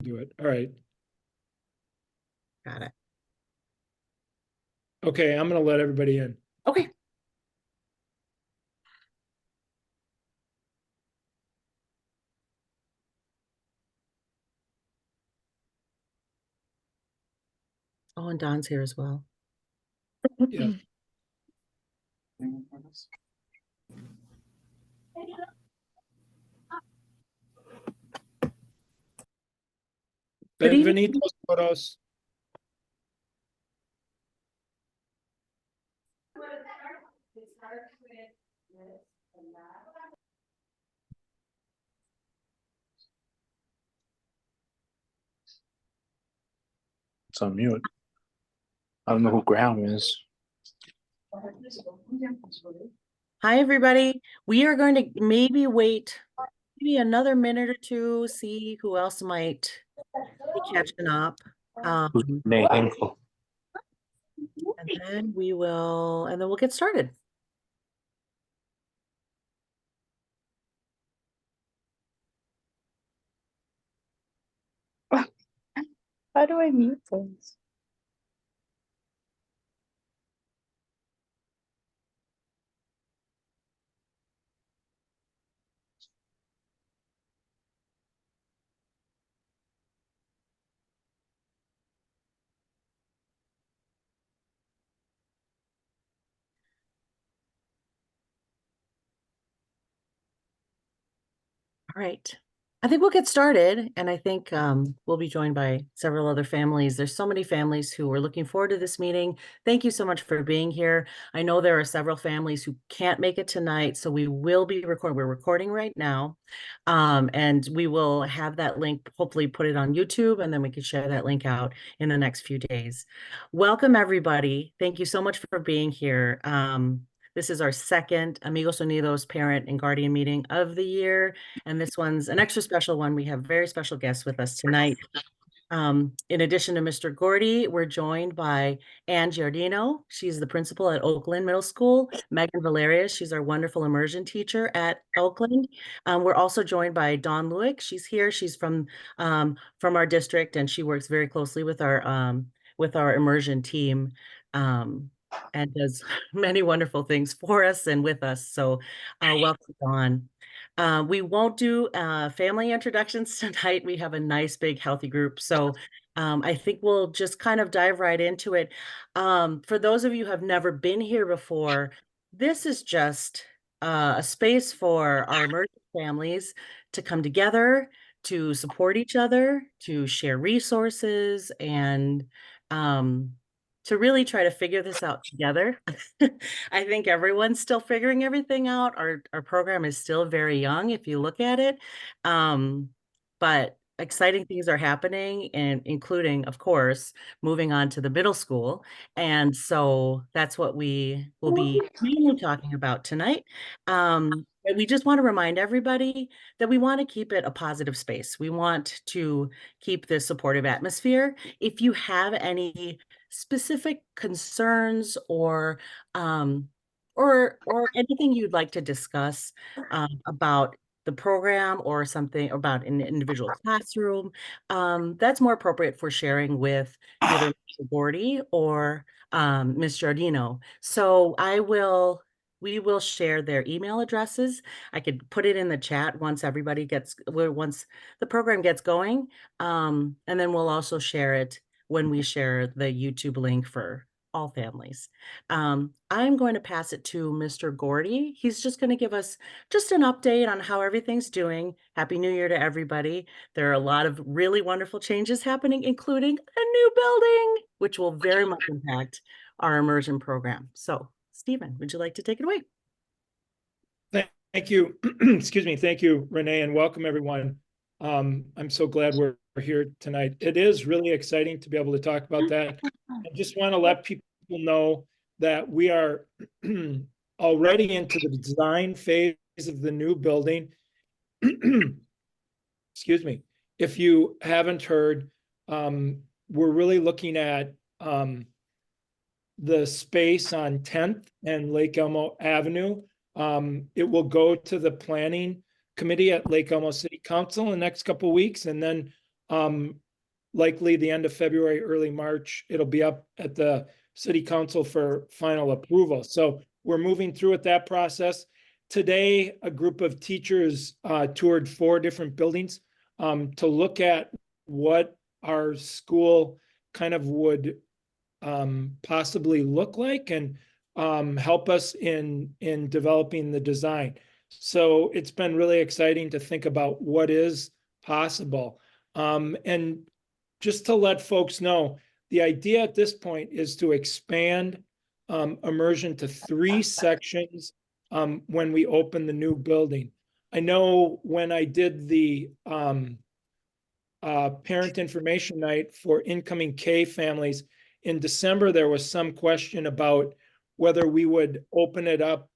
do it. All right. Got it. Okay, I'm going to let everybody in. Okay. Oh, and Don's here as well. Yeah. Good evening. Benvenidos todos. It's on mute. I don't know who Graham is. Hi, everybody. We are going to maybe wait maybe another minute or two, see who else might be catching up. Who's Renee Hinkle? And then we'll get started. How do I mute things? All right. I think we'll get started, and I think we'll be joined by several other families. There's so many families who are looking forward to this meeting. Thank you so much for being here. I know there are several families who can't make it tonight, so we will be recording. We're recording right now, and we will have that link, hopefully put it on YouTube, and then we can share that link out in the next few days. Welcome, everybody. Thank you so much for being here. This is our second Amigos Unidos parent and guardian meeting of the year. And this one's an extra special one. We have very special guests with us tonight. In addition to Mr. Gordy, we're joined by Ann Giardino. She's the principal at Oak-Land Middle School. Megan Valerius, she's our wonderful immersion teacher at Oak-Land. We're also joined by Dawn Lewick. She's here. She's from our district, and she works very closely with our immersion team. And does many wonderful things for us and with us. So welcome, Dawn. We won't do family introductions tonight. We have a nice, big, healthy group. So I think we'll just kind of dive right into it. For those of you who have never been here before, this is just a space for our emerging families to come together, to support each other, to share resources, and to really try to figure this out together. I think everyone's still figuring everything out. Our program is still very young if you look at it. But exciting things are happening, and including, of course, moving on to the middle school. And so that's what we will be mainly talking about tonight. But we just want to remind everybody that we want to keep it a positive space. We want to keep this supportive atmosphere. If you have any specific concerns or anything you'd like to discuss about the program or something about an individual classroom, that's more appropriate for sharing with either Mr. Gordy or Ms. Giardino. So we will share their email addresses. I could put it in the chat once once the program gets going. And then we'll also share it when we share the YouTube link for all families. I'm going to pass it to Mr. Gordy. He's just going to give us just an update on how everything's doing. Happy New Year to everybody. There are a lot of really wonderful changes happening, including a new building, which will very much impact our immersion program. So, Stephen, would you like to take it away? Thank you. Excuse me. Thank you, Renee, and welcome everyone. I'm so glad we're here tonight. It is really exciting to be able to talk about that. I just want to let people know that we are already into the design phase of the new building. Excuse me. If you haven't heard, we're really looking at the space on 10th and Lake Elmo Avenue. It will go to the planning committee at Lake Elmo City Council in the next couple of weeks, and then likely the end of February, early March. It'll be up at the city council for final approval. So we're moving through with that process. Today, a group of teachers toured 4 different buildings to look at what our school kind of would possibly look like and help us in developing the design. So it's been really exciting to think about what is possible. And just to let folks know, the idea at this point is to expand immersion to 3 sections when we open the new building. I know when I did the parent information night for incoming K families in December, there was some question about whether we would open it up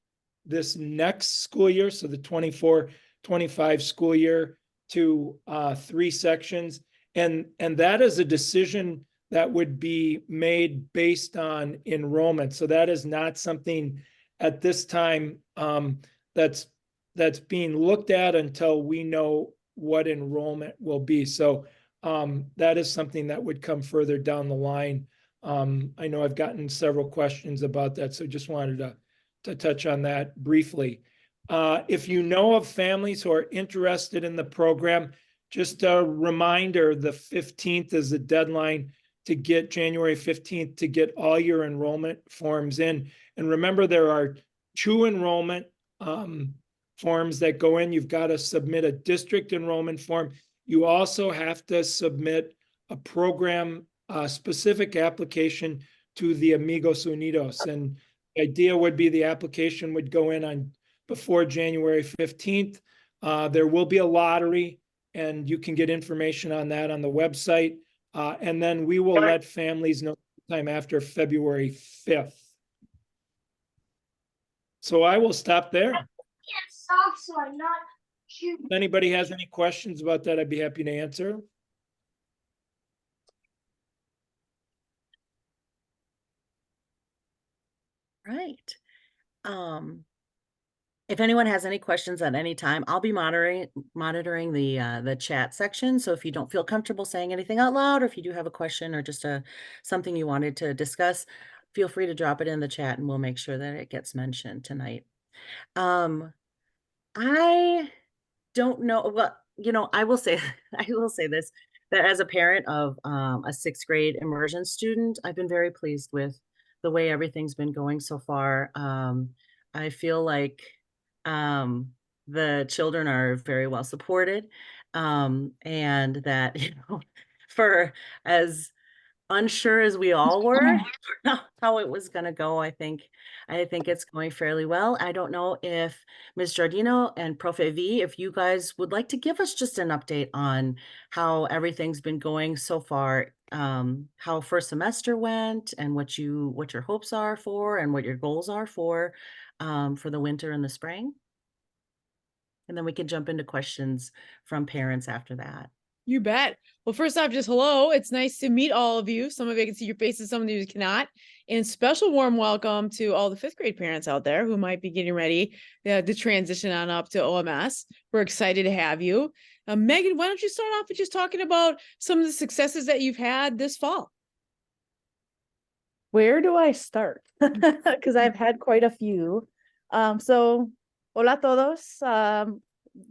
this next school year, so the 24-25 school year, to 3 sections. And that is a decision that would be made based on enrollment. So that is not something at this time that's being looked at until we know what enrollment will be. So that is something that would come further down the line. I know I've gotten several questions about that, so just wanted to touch on that briefly. If you know of families who are interested in the program, just a reminder, the 15th is the deadline to get, January 15th, to get all your enrollment forms in. And remember, there are 2 enrollment forms that go in. You've got to submit a district enrollment form. You also have to submit a program specific application to the Amigos Unidos. And the idea would be the application would go in on before January 15th. There will be a lottery, and you can get information on that on the website. And then we will let families know sometime after February 5th. So I will stop there. If anybody has any questions about that, I'd be happy to answer. Right. If anyone has any questions at any time, I'll be monitoring the chat section. So if you don't feel comfortable saying anything out loud, or if you do have a question or just something you wanted to discuss, feel free to drop it in the chat and we'll make sure that it gets mentioned tonight. I don't know. Well, I will say this, that as a parent of a 6th grade immersion student, I've been very pleased with the way everything's been going so far. I feel like the children are very well supported, and that, for as unsure as we all were how it was going to go, I think it's going fairly well. I don't know if Ms. Giardino and Prof. V, if you guys would like to give us just an update on how everything's been going so far, how first semester went, and what your hopes are for, and what your goals are for the winter and the spring. And then we can jump into questions from parents after that. You bet. Well, first off, just hello. It's nice to meet all of you. Some of you can see your faces, some of you cannot. And special warm welcome to all the 5th grade parents out there who might be getting ready to transition on up to OMS. We're excited to have you. Megan, why don't you start off with just talking about some of the successes that you've had this fall? Where do I start? Because I've had quite a few. So, hola todos.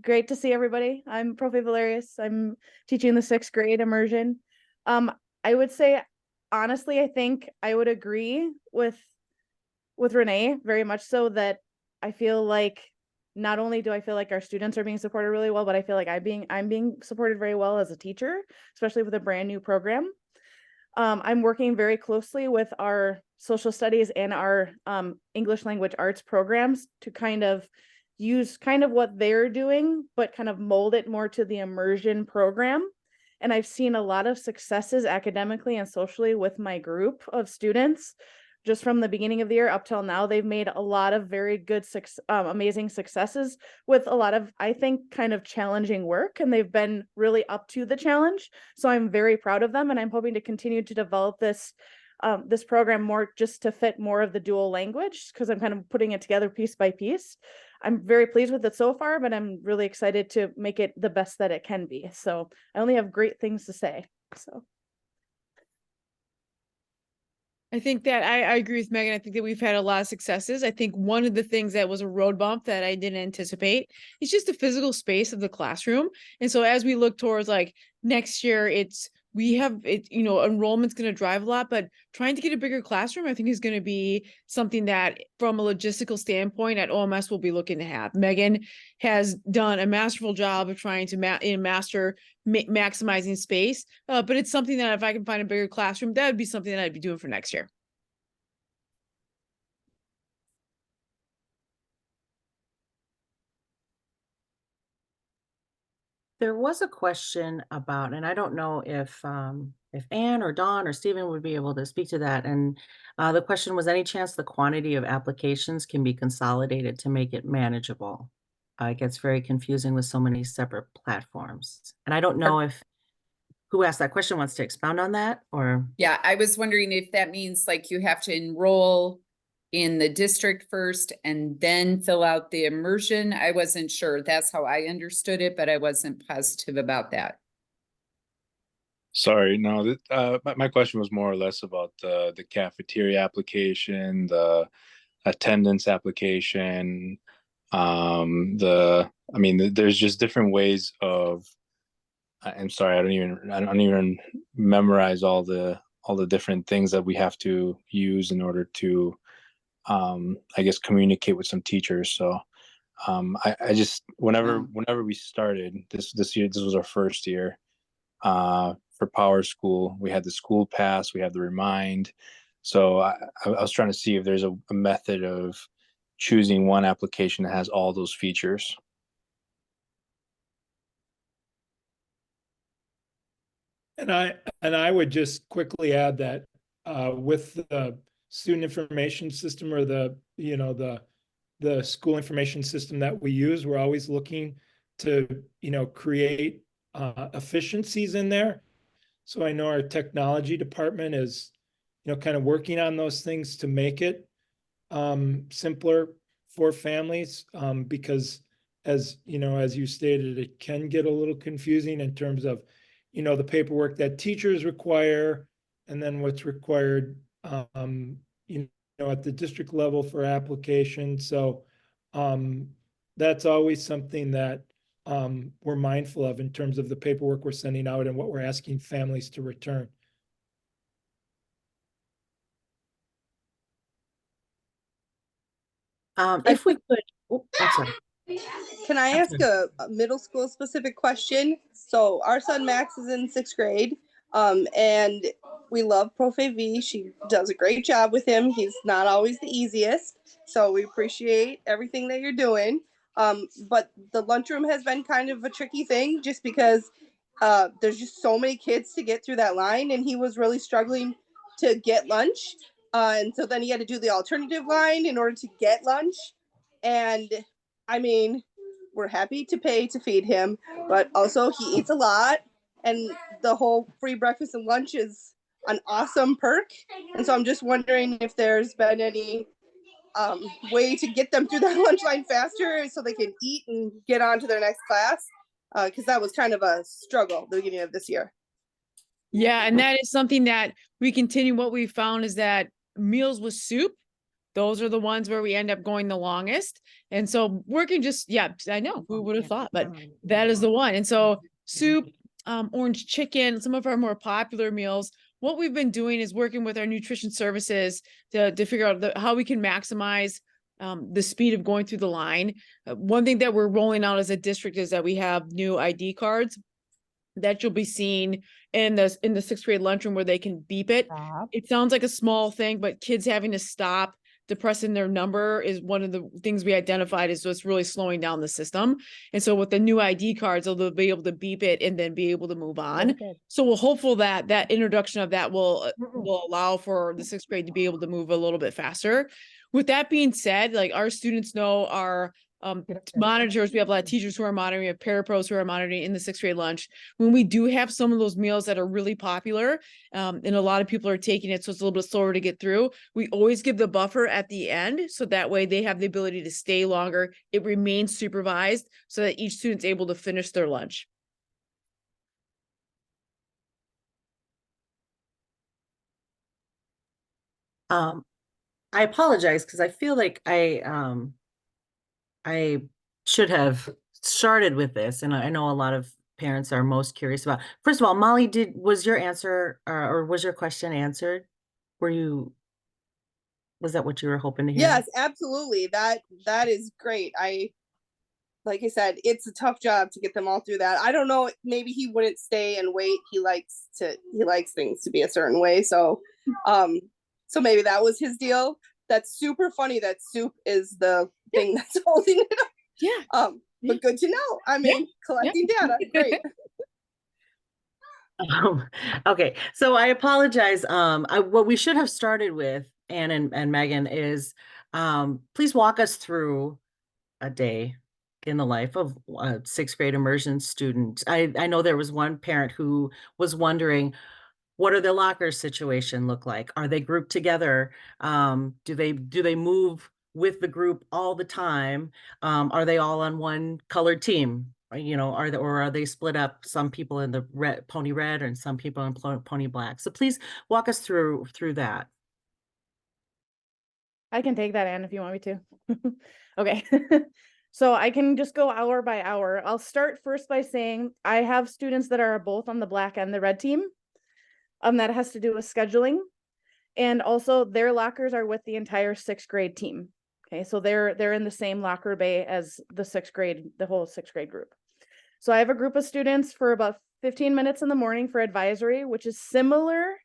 Great to see everybody. I'm Prof. Valerius. I'm teaching the 6th grade immersion. I would say, honestly, I think I would agree with Renee very much so, that I feel like not only do I feel like our students are being supported really well, but I feel like I'm being supported very well as a teacher, especially with a brand new program. I'm working very closely with our social studies and our English language arts programs to kind of use kind of what they're doing, but kind of mold it more to the immersion program. And I've seen a lot of successes academically and socially with my group of students. Just from the beginning of the year up till now, they've made a lot of very good, amazing successes with a lot of, I think, kind of challenging work, and they've been really up to the challenge. So I'm very proud of them, and I'm hoping to continue to develop this this program more just to fit more of the dual language, because I'm kind of putting it together piece by piece. I'm very pleased with it so far, but I'm really excited to make it the best that it can be. So I only have great things to say. So I think that I agree with Megan. I think that we've had a lot of successes. I think one of the things that was a road bump that I didn't anticipate is just the physical space of the classroom. And so as we look towards like next year, enrollment's going to drive a lot, but trying to get a bigger classroom, I think is going to be something that from a logistical standpoint at OMS we'll be looking to have. Megan has done a masterful job of trying to maximizing space, but it's something that if I can find a bigger classroom, that would be something that I'd be doing for next year. There was a question about, and I don't know if Ann or Dawn or Stephen would be able to speak to that. And the question was, any chance the quantity of applications can be consolidated to make it manageable? It gets very confusing with so many separate platforms. And I don't know if who asked that question wants to expound on that, or. Yeah, I was wondering if that means like you have to enroll in the district first and then fill out the immersion. I wasn't sure. That's how I understood it, but I wasn't positive about that. Sorry, no, my question was more or less about the cafeteria application, the attendance application, there's just different ways of, I'm sorry, I don't even memorize all the different things that we have to use in order to I guess communicate with some teachers. So I just whenever we started this year, this was our first year for Power School. We had the school pass, we had the Remind. So I was trying to see if there's a method of choosing one application that has all those features. And I would just quickly add that with the student information system, or the school information system that we use, we're always looking to create efficiencies in there. So I know our technology department is kind of working on those things to make it simpler for families, because as you stated, it can get a little confusing in terms of the paperwork that teachers require, and then what's required at the district level for application. So that's always something that we're mindful of in terms of the paperwork we're sending out and what we're asking families to return. If we could, oh, I'm sorry. Can I ask a middle school specific question? So our son Max is in 6th grade, and we love Profe V. She does a great job with him. He's not always the easiest, so we appreciate everything that you're doing. But the lunchroom has been kind of a tricky thing, just because there's just so many kids to get through that line, and he was really struggling to get lunch. And so then he had to do the alternative line in order to get lunch. And I mean, we're happy to pay to feed him, but also he eats a lot, and the whole free breakfast and lunch is an awesome perk. And so I'm just wondering if there's been any way to get them through that lunch line faster so they can eat and get on to their next class, because that was kind of a struggle at the beginning of this year. Yeah, and that is something that we continue. What we found is that meals with soup, those are the ones where we end up going the longest. And so working I know, who would have thought, but that is the one. And so soup, orange chicken, some of our more popular meals, what we've been doing is working with our nutrition services to figure out how we can maximize the speed of going through the line. One thing that we're rolling out as a district is that we have new ID cards that you'll be seeing in the 6th grade lunchroom, where they can beep it. It sounds like a small thing, but kids having to stop depressing their number is one of the things we identified as what's really slowing down the system. And so with the new ID cards, they'll be able to beep it and then be able to move on. Okay. So we're hopeful that that introduction of that will allow for the 6th grade to be able to move a little bit faster. With that being said, like, our students know our monitors. We have a lot of teachers who are monitoring, we have parapros who are monitoring in the 6th grade lunch. When we do have some of those meals that are really popular, and a lot of people are taking it, so it's a little bit slower to get through, we always give the buffer at the end, so that way they have the ability to stay longer. It remains supervised so that each student's able to finish their lunch. I apologize because I feel like I should have started with this, and I know a lot of parents are most curious about. First of all, Molly, was your answer or was your question answered? Was that what you were hoping to hear? Yes, absolutely. That is great. Like I said, it's a tough job to get them all through that. I don't know, maybe he wouldn't stay and wait. He likes things to be a certain way. So maybe that was his deal. That's super funny that soup is the thing that's holding it up. Yeah. But good to know. I mean, collecting data, great. Okay, so I apologize. What we should have started with, Ann and Megan, is please walk us through a day in the life of a 6th grade immersion student. I know there was one parent who was wondering, what are their locker situation look like? Are they grouped together? Do they move with the group all the time? Are they all on one colored team? Are they split up? Some people in the pony red and some people in pony black. So please walk us through that. I can take that, Ann, if you want me to. Okay. So I can just go hour by hour. I'll start first by saying I have students that are both on the black and the red team. That has to do with scheduling. And also their lockers are with the entire 6th grade team. Okay, so they're in the same locker bay as the whole 6th grade group. So I have a group of students for about 15 minutes in the morning for advisory, which is similar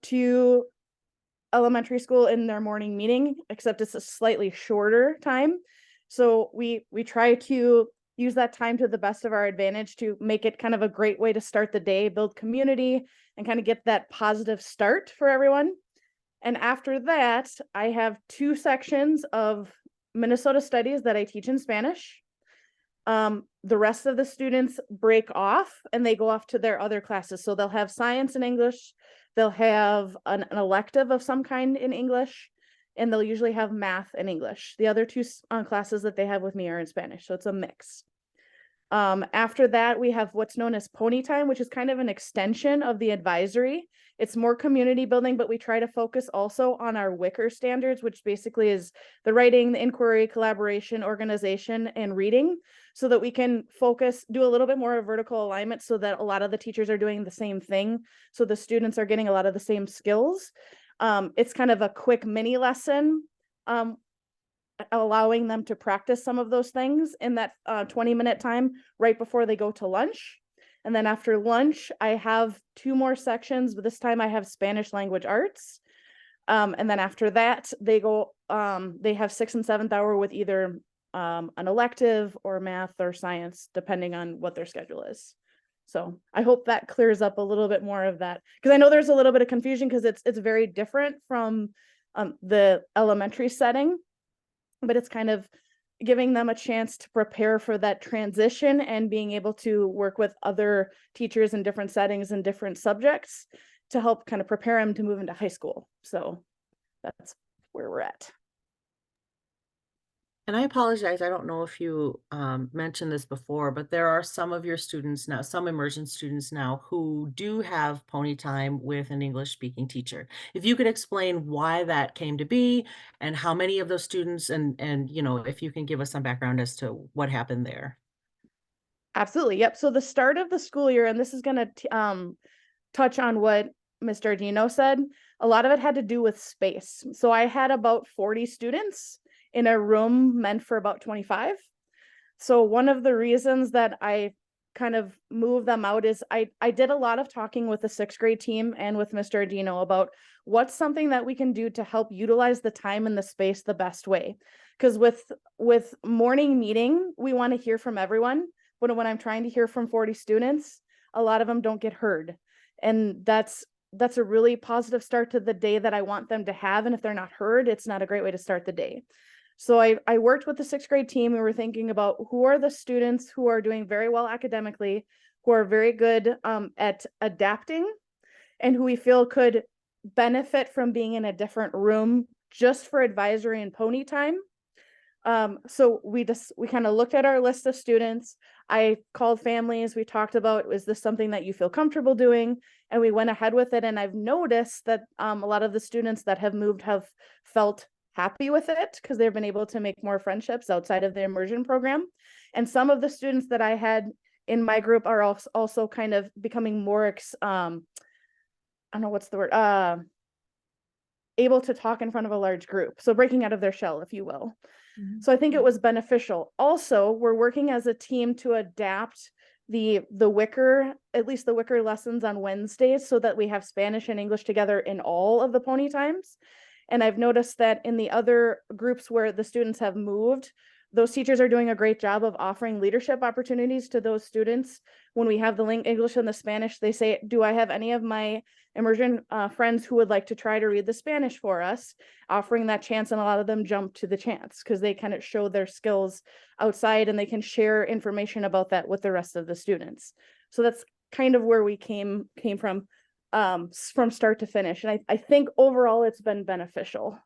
to elementary school in their morning meeting, except it's a slightly shorter time. So we try to use that time to the best of our advantage to make it kind of a great way to start the day, build community, and kind of get that positive start for everyone. And after that, I have 2 sections of Minnesota studies that I teach in Spanish. The rest of the students break off and they go off to their other classes. So they'll have science and English, they'll have an elective of some kind in English, and they'll usually have math and English. The other 2 classes that they have with me are in Spanish, so it's a mix. After that, we have what's known as pony time, which is kind of an extension of the advisory. It's more community building, but we try to focus also on our Wicker standards, which basically is the writing, the inquiry, collaboration, organization, and reading, so that we can do a little bit more of vertical alignment so that a lot of the teachers are doing the same thing. So the students are getting a lot of the same skills. It's kind of a quick mini lesson, allowing them to practice some of those things in that 20-minute time right before they go to lunch. And then after lunch, I have 2 more sections, but this time I have Spanish language arts. And then after that, they have 6th and 7th hour with either an elective or math or science, depending on what their schedule is. So I hope that clears up a little bit more of that, because I know there's a little bit of confusion because it's very different from the elementary setting, but it's kind of giving them a chance to prepare for that transition and being able to work with other teachers in different settings and different subjects to help kind of prepare them to move into high school. So that's where we're at. And I apologize, I don't know if you mentioned this before, but there are some of your students now, some immersion students now, who do have pony time with an English speaking teacher. If you could explain why that came to be and how many of those students, and if you can give us some background as to what happened there. Absolutely. Yep. So the start of the school year, and this is going to touch on what Ms. Giardino said, a lot of it had to do with space. So I had about 40 students in a room meant for about 25. So one of the reasons that I kind of moved them out is I did a lot of talking with the 6th grade team and with Mr. Giardino about what's something that we can do to help utilize the time and the space the best way. Because with morning meeting, we want to hear from everyone. But when I'm trying to hear from 40 students, a lot of them don't get heard. And that's a really positive start to the day that I want them to have. And if they're not heard, it's not a great way to start the day. So I worked with the 6th grade team. We were thinking about who are the students who are doing very well academically, who are very good at adapting, and who we feel could benefit from being in a different room just for advisory and pony time. So we kind of looked at our list of students. I called families. We talked about, is this something that you feel comfortable doing? And we went ahead with it. And I've noticed that a lot of the students that have moved have felt happy with it because they've been able to make more friendships outside of the immersion program. And some of the students that I had in my group are also kind of becoming more, I don't know what's the word, able to talk in front of a large group. So breaking out of their shell, if you will. So I think it was beneficial. Also, we're working as a team to adapt the Wicker, at least the Wicker lessons on Wednesdays, so that we have Spanish and English together in all of the pony times. And I've noticed that in the other groups where the students have moved, those teachers are doing a great job of offering leadership opportunities to those students. When we have the English and the Spanish, they say, do I have any of my immersion friends who would like to try to read the Spanish for us? Offering that chance, and a lot of them jump to the chance because they kind of show their skills outside and they can share information about that with the rest of the students. So that's kind of where we came from start to finish. And I think overall it's been beneficial.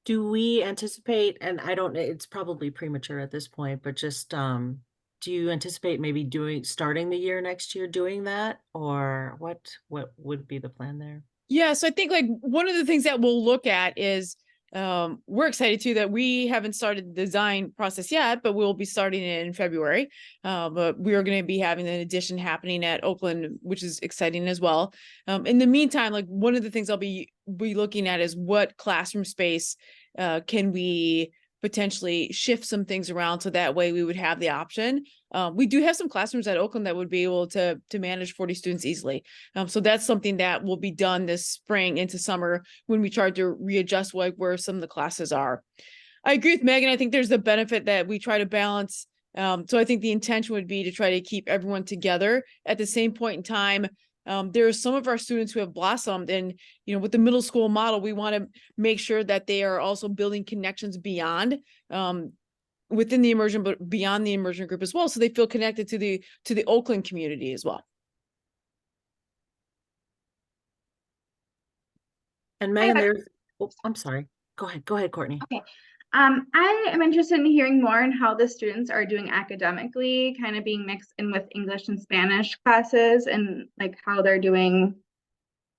Do we anticipate, and I don't, it's probably premature at this point, but just, do you anticipate maybe starting the year next year doing that? Or what would be the plan there? Yeah, so I think like one of the things that we'll look at is we're excited too that we haven't started the design process yet, but we'll be starting it in February. But we are going to be having an addition happening at Oak-Land, which is exciting as well. In the meantime, like one of the things I'll be looking at is what classroom space can we potentially shift some things around so that way we would have the option. We do have some classrooms at Oak-Land that would be able to manage 40 students easily. So that's something that will be done this spring into summer when we try to readjust like where some of the classes are. I agree with Megan. I think there's the benefit that we try to balance. So I think the intention would be to try to keep everyone together at the same point in time. There are some of our students who have blossomed, and with the middle school model, we want to make sure that they are also building connections beyond within the immersion, but beyond the immersion group as well, so they feel connected to the Oak-Land community as well. And Megan, I'm sorry. Go ahead, Courtney. Okay. I am interested in hearing more on how the students are doing academically, kind of being mixed in with English and Spanish classes, and like how they're doing,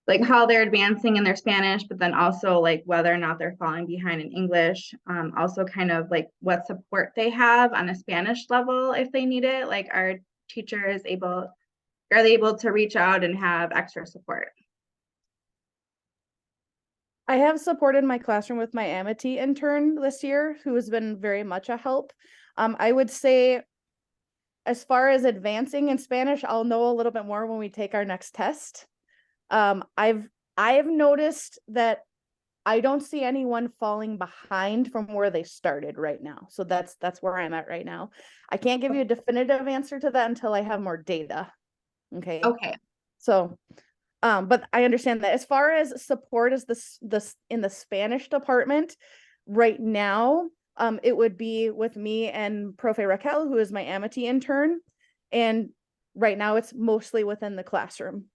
like how they're advancing in their Spanish, but then also like whether or not they're falling behind in English. Also kind of like what support they have on a Spanish level if they need it. Like are they able to reach out and have extra support? I have supported my classroom with my Amity intern this year, who has been very much a help. I would say, as far as advancing in Spanish, I'll know a little bit more when we take our next test. I've noticed that I don't see anyone falling behind from where they started right now. So that's where I'm at right now. I can't give you a definitive answer to that until I have more data. Okay. Okay. So. But I understand that as far as support as this in the Spanish department right now, it would be with me and Profe Raquel, who is my Amity intern. And right now it's mostly within the classroom.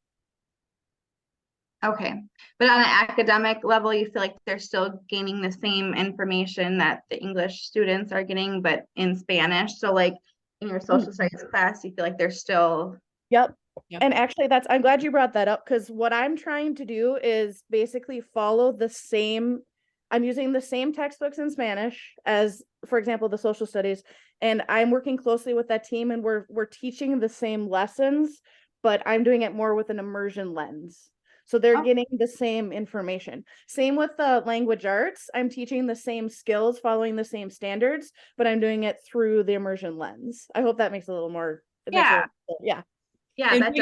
Okay. But on an academic level, you feel like they're still gaining the same information that the English students are getting, but in Spanish. So like in your social studies class, you feel like they're still. Yep. And actually I'm glad you brought that up, because what I'm trying to do is basically follow I'm using the same textbooks in Spanish as, for example, the social studies, and I'm working closely with that team, and we're teaching the same lessons, but I'm doing it more with an immersion lens. So they're getting the same information. Same with the language arts. I'm teaching the same skills, following the same standards, but I'm doing it through the immersion lens. I hope that makes a little more. Yeah. Yeah, And that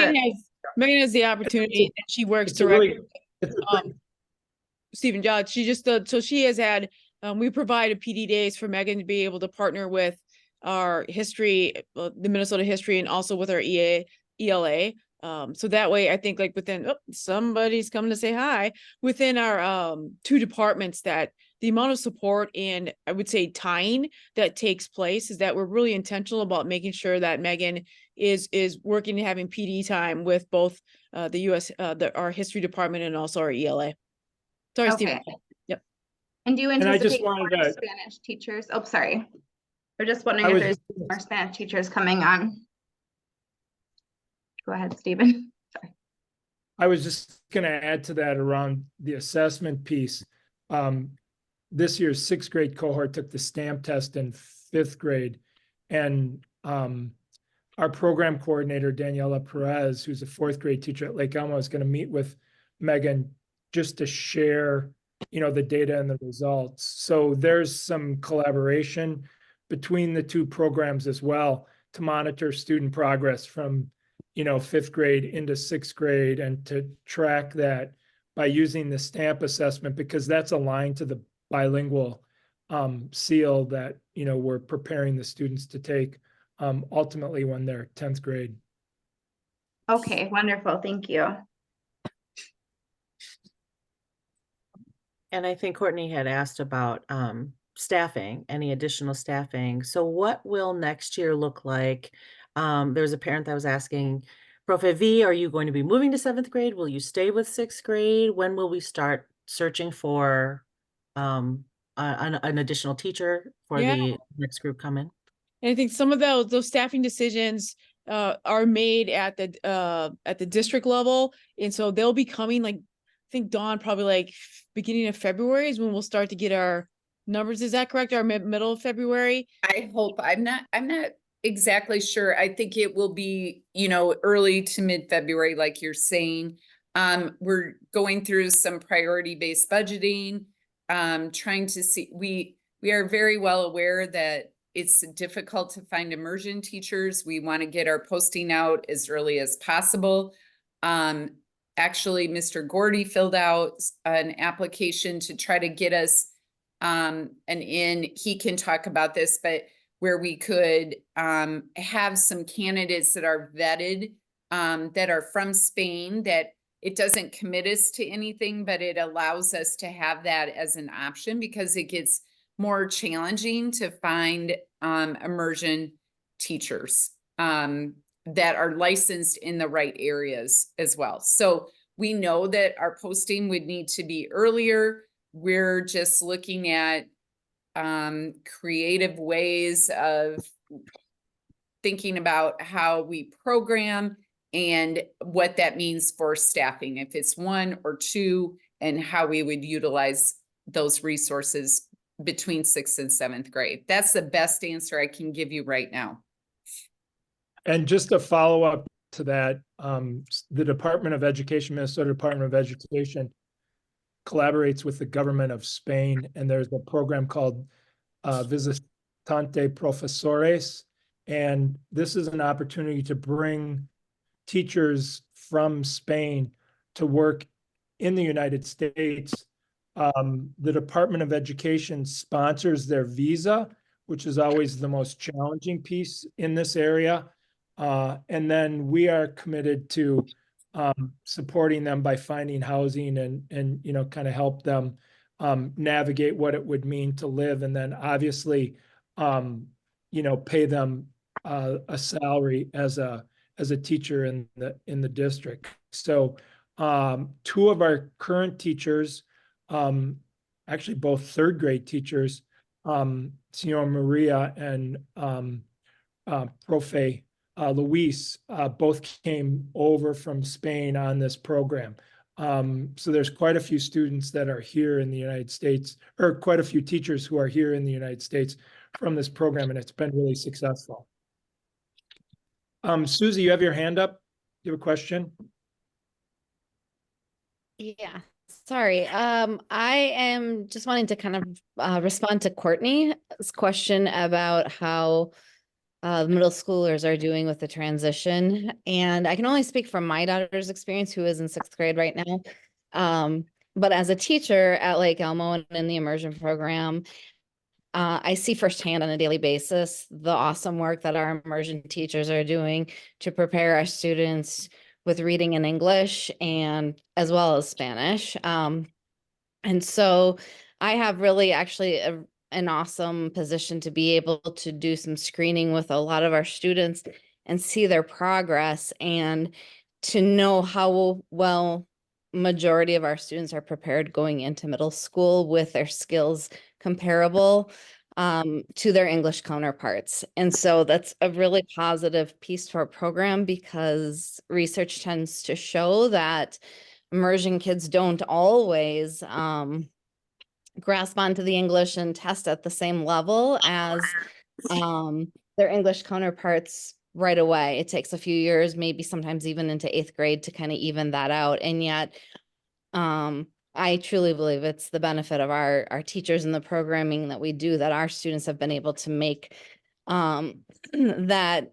Megan has the opportunity, and she works directly with Stephen Judge. She just so she has had we provide a PD days for Megan to be able to partner with our history, the Minnesota history, and also with our ELA. So that way, I think like within, oh, somebody's coming to say hi, within our two departments, that the amount of support and I would say tying that takes place is that we're really intentional about making sure that Megan is working and having PD time with both the US, our history department and also our ELA. Sorry, Steve. Okay. Yep. And do you And I just anticipate more wanted to, Spanish teachers? Oh, sorry. We're just wondering I if was, there's more Spanish teachers coming on. Go ahead, Stephen. I was just going to add to that around the assessment piece. This year's 6th grade cohort took the stamp test in 5th grade, and our program coordinator, Daniela Perez, who's a 4th grade teacher at Lake Elmo, is going to meet with Megan just to share, the data and the results. So there's some collaboration between the two programs as well to monitor student progress from, 5th grade into 6th grade, and to track that by using the stamp assessment, because that's aligned to the bilingual seal that, we're preparing the students to take ultimately when they're 10th grade. Okay, wonderful. Thank you. And I think Courtney had asked about staffing, any additional staffing. So what will next year look like? There was a parent that was asking, Profe V, are you going to be moving to 7th grade? Will you stay with 6th grade? When will we start searching for an additional teacher for the next group coming? And I think some of those staffing decisions are made at the district level, and so they'll be coming like, I think Dawn, probably like beginning of February is when we'll start to get our numbers. Is that correct? Our middle of February? I hope. I'm not exactly sure. I think it will be, early to mid-February, like you're saying. We're going through some priority-based budgeting, trying to see, we are very well aware that it's difficult to find immersion teachers. We want to get our posting out as early as possible. Actually, Mr. Gordy filled out an application to try to get us he can talk about this, but where we could have some candidates that are vetted, that are from Spain, that it doesn't commit us to anything, but it allows us to have that as an option, because it gets more challenging to find immersion teachers that are licensed in the right areas as well. So we know that our posting would need to be earlier. We're just looking at creative ways of thinking about how we program and what that means for staffing, if it's 1 or 2, and how we would utilize those resources between 6th and 7th grade. That's the best answer I can give you right now. And just a follow up to that, the Department of Education, Minnesota Department of Education, collaborates with the government of Spain, and there's a program called Visitante Profesores, and this is an opportunity to bring teachers from Spain to work in the United States. The Department of Education sponsors their visa, which is always the most challenging piece in this area. And then we are committed to supporting them by finding housing and kind of help them navigate what it would mean to live, and then obviously pay them a salary as a teacher in the district. So 2 of our current teachers, actually both 3rd grade teachers, Senor Maria and Profe Luis, both came over from Spain on this program. So there's quite a few students that are here in the United States, or quite a few teachers who are here in the United States from this program, and it's been really successful. Susie, you have your hand up. You have a question? Yeah, sorry. I am just wanting to kind of respond to Courtney's question about how middle schoolers are doing with the transition. And I can only speak from my daughter's experience, who is in 6th grade right now. But as a teacher at Lake Elmo and in the immersion program, I see firsthand on a daily basis the awesome work that our immersion teachers are doing to prepare our students with reading in English and as well as Spanish. And so I have really actually an awesome position to be able to do some screening with a lot of our students and see their progress, and to know how well majority of our students are prepared going into middle school with their skills comparable to their English counterparts. And so that's a really positive piece to our program, because research tends to show that immersion kids don't always grasp onto the English and test at the same level as their English counterparts right away. It takes a few years, maybe sometimes even into 8th grade, to kind of even that out. And yet, I truly believe it's the benefit of our teachers and the programming that we do that our students have been able to make that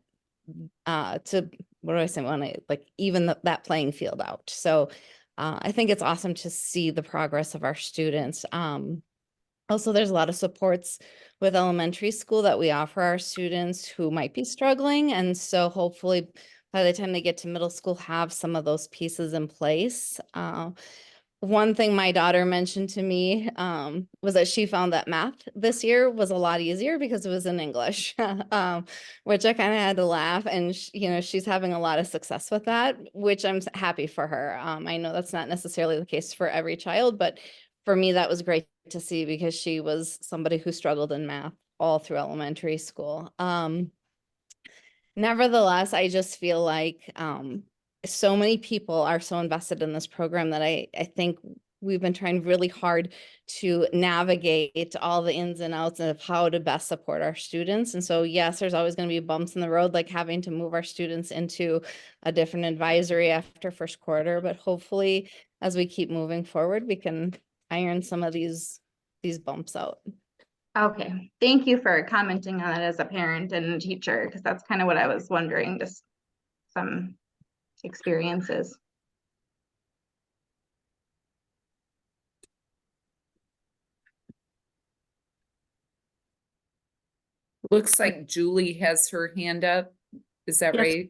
to, what do I say, when I like even that playing field out. So I think it's awesome to see the progress of our students. Also, there's a lot of supports with elementary school that we offer our students who might be struggling. And so hopefully by the time they get to middle school, have some of those pieces in place. One thing my daughter mentioned to me was that she found that math this year was a lot easier because it was in English, which I kind of had to laugh. And she's having a lot of success with that, which I'm happy for her. I know that's not necessarily the case for every child, but for me, that was great to see, because she was somebody who struggled in math all through elementary school. Nevertheless, I just feel like so many people are so invested in this program that I think we've been trying really hard to navigate all the ins and outs of how to best support our students. And so, yes, there's always going to be bumps in the road, like having to move our students into a different advisory after first quarter. But hopefully, as we keep moving forward, we can iron some of these bumps out. Okay, thank you for commenting on that as a parent and a teacher, because that's kind of what I was wondering, just some experiences. Looks like Julie has her hand up. Is that Yes. right?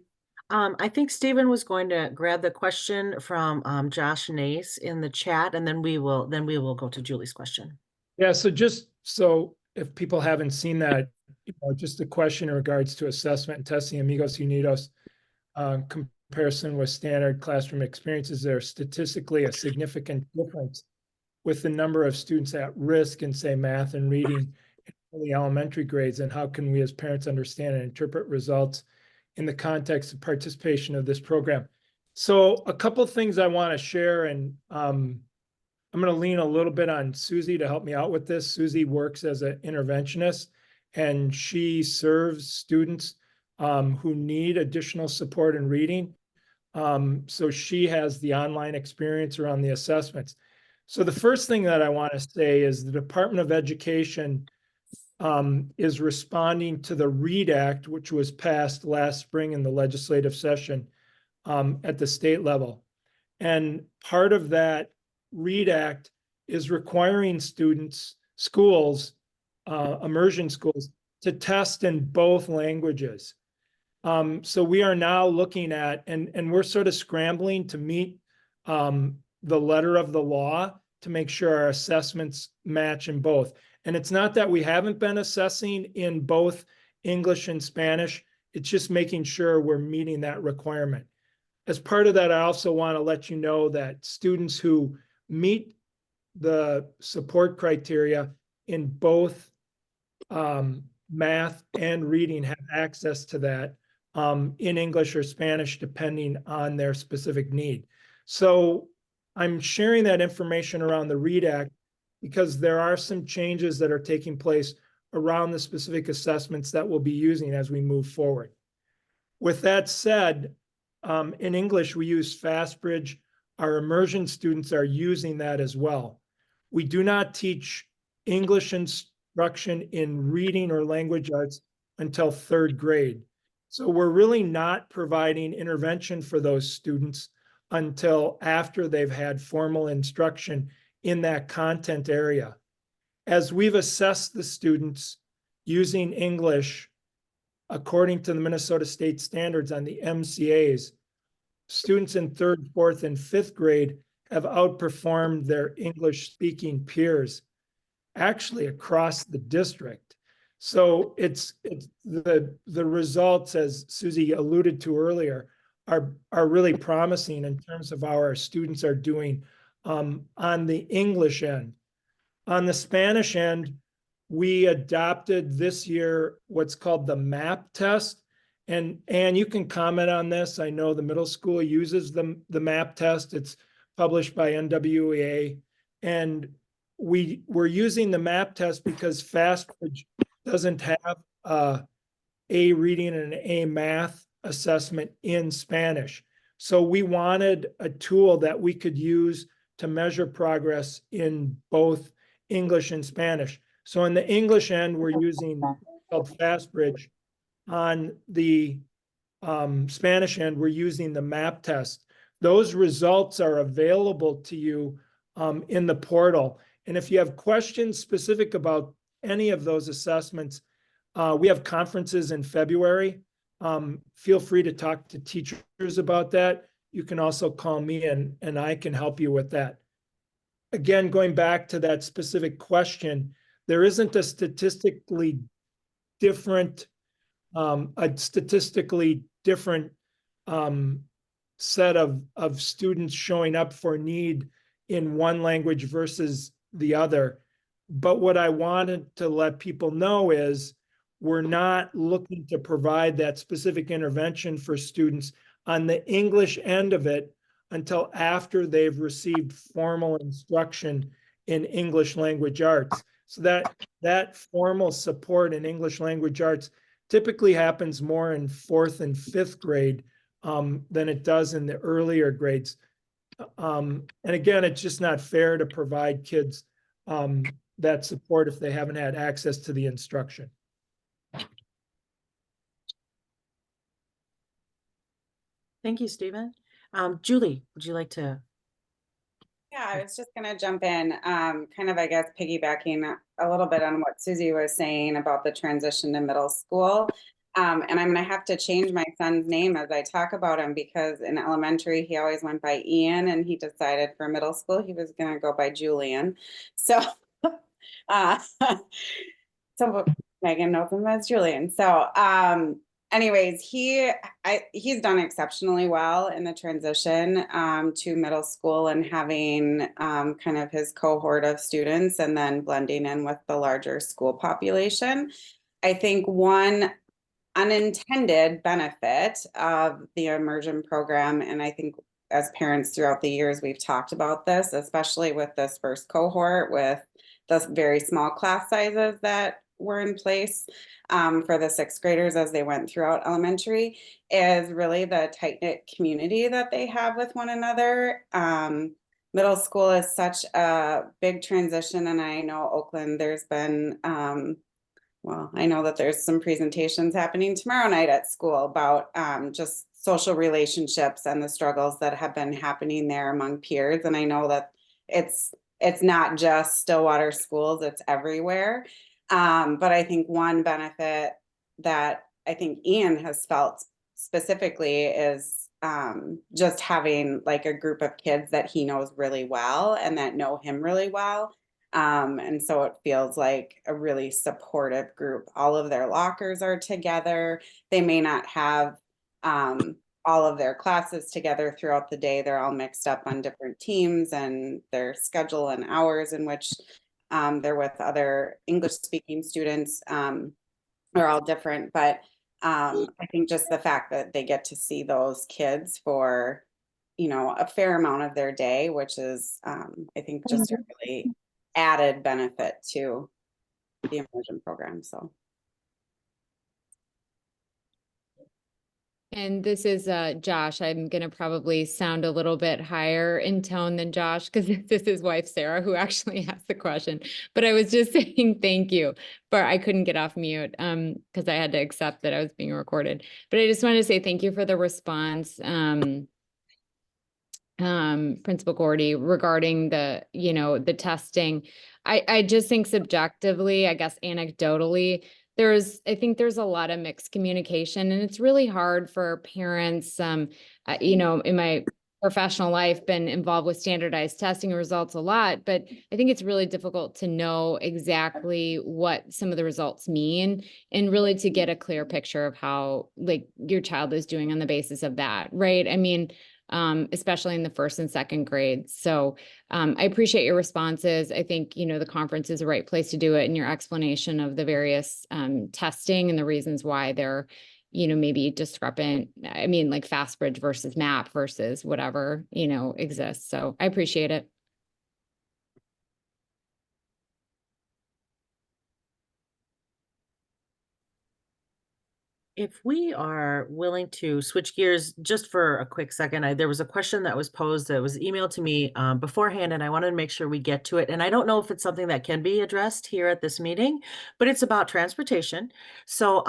I think Stephen was going to grab the question from Josh Nace in the chat, and then we will go to Julie's question. Yeah, so just so if people haven't seen that, just a question in regards to assessment and testing, Amigos Unidos, comparison with standard classroom experiences, there's statistically a significant difference with the number of students at risk in, say, math and reading in the elementary grades, and how can we as parents understand and interpret results in the context of participation of this program? So a couple of things I want to share, and I'm going to lean a little bit on Susie to help me out with this. Susie works as an interventionist, and she serves students who need additional support in reading. So she has the online experience around the assessments. So the first thing that I want to say is the Department of Education is responding to the READ Act, which was passed last spring in the legislative session at the state level. And part of that READ Act is requiring schools, immersion schools, to test in both languages. So we are now looking at, and we're sort of scrambling to meet the letter of the law to make sure our assessments match in both. And it's not that we haven't been assessing in both English and Spanish, it's just making sure we're meeting that requirement. As part of that, I also want to let you know that students who meet the support criteria in both math and reading have access to that in English or Spanish, depending on their specific need. So I'm sharing that information around the READ Act because there are some changes that are taking place around the specific assessments that we'll be using as we move forward. With that said, in English, we use FastBridge. Our immersion students are using that as well. We do not teach English instruction in reading or language arts until 3rd grade. So we're really not providing intervention for those students until after they've had formal instruction in that content area. As we've assessed the students using English according to the Minnesota State standards on the MCAs, students in 3rd, 4th, and 5th grade have outperformed their English-speaking peers, actually across the district. So it's the results, as Susie alluded to earlier, are really promising in terms of how our students are doing on the English end. On the Spanish end, we adopted this year what's called the MAP test. And you can comment on this. I know the middle school uses the MAP test. It's published by NWEA. And we're using the MAP test because FastBridge doesn't have a reading and an A math assessment in Spanish. So we wanted a tool that we could use to measure progress in both English and Spanish. So on the English end, we're using called FastBridge. On the Spanish end, we're using the MAP test. Those results are available to you in the portal. And if you have questions specific about any of those assessments, we have conferences in February. Feel free to talk to teachers about that. You can also call me and I can help you with that. Again, going back to that specific question, there isn't a statistically different set of students showing up for need in one language versus the other. But what I wanted to let people know is we're not looking to provide that specific intervention for students on the English end of it until after they've received formal instruction in English language arts. So that formal support in English language arts typically happens more in 4th and 5th grade than it does in the earlier grades. And again, it's just not fair to provide kids that support if they haven't had access to the instruction. Thank you, Stephen. Julie, would you like to? Yeah, I was just going to jump in, kind of, I guess, piggybacking a little bit on what Susie was saying about the transition to middle school. And I'm going to have to change my son's name as I talk about him, because in elementary, he always went by Ian, and he decided for middle school, he was going to go by Julian. So, so Megan knows him as Julian. So, anyways, he's done exceptionally well in the transition to middle school, and having kind of his cohort of students and then blending in with the larger school population. I think one unintended benefit of the immersion program, and I think as parents throughout the years, we've talked about this, especially with this first cohort with the very small class sizes that were in place for the 6th graders as they went throughout elementary, is really the tight-knit community that they have with one another. Middle school is such a big transition, and I know Oak-Land, there's been, well, I know that there's some presentations happening tomorrow night at school about just social relationships and the struggles that have been happening there among peers. And I know that it's not just Stillwater schools, it's everywhere. But I think one benefit that I think Ian has felt specifically is just having like a group of kids that he knows really well and that know him really well. And so it feels like a really supportive group. All of their lockers are together. They may not have all of their classes together throughout the day. They're all mixed up on different teams, and their schedule and hours in which they're with other English speaking students are all different. But I think just the fact that they get to see those kids for, a fair amount of their day, which is, I think, just a really added benefit to the immersion program. So. And this is Josh. I'm going to probably sound a little bit higher in tone than Josh, because this is wife Sarah who actually asked the question. But I was just saying thank you, but I couldn't get off mute because I had to accept that I was being recorded. But I just wanted to say thank you for the response, Principal Gordy, regarding the, the testing. I just think subjectively, I guess anecdotally, I think there's a lot of mixed communication, and it's really hard for parents. You know, in my professional life, been involved with standardized testing results a lot, but I think it's really difficult to know exactly what some of the results mean, and really to get a clear picture of how like your child is doing on the basis of that, right? I mean, especially in the first and second grades. So I appreciate your responses. I think, you know, the conference is the right place to do it, and your explanation of the various testing and the reasons why they're, you know, maybe discrepant. I mean, like FastBridge versus MAP versus whatever, you know, exists. So I appreciate it. If we are willing to switch gears just for a quick second, there was a question that was posed that was emailed to me beforehand, and I wanted to make sure we get to it. And I don't know if it's something that can be addressed here at this meeting, but it's about transportation. So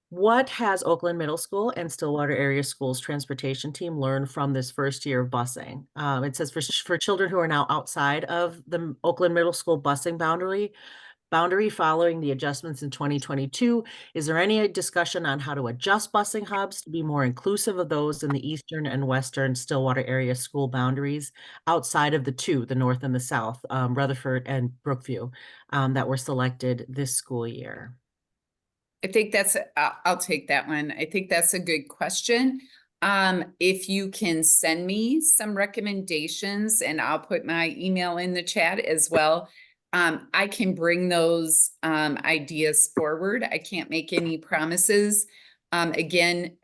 what has Oak-Land Middle School and Stillwater Area Schools transportation team learned from this first year of busing? It says for children who are now outside of the Oak-Land Middle School busing boundary following the adjustments in 2022, is there any discussion on how to adjust busing hubs to be more inclusive of those in the eastern and western Stillwater area school boundaries outside of the north and the south, Rutherford and Brookview, that were selected this school year? I think I'll take that one. I think that's a good question. If you can send me some recommendations, and I'll put my email in the chat as well, I can bring those ideas forward. I can't make any promises. Again,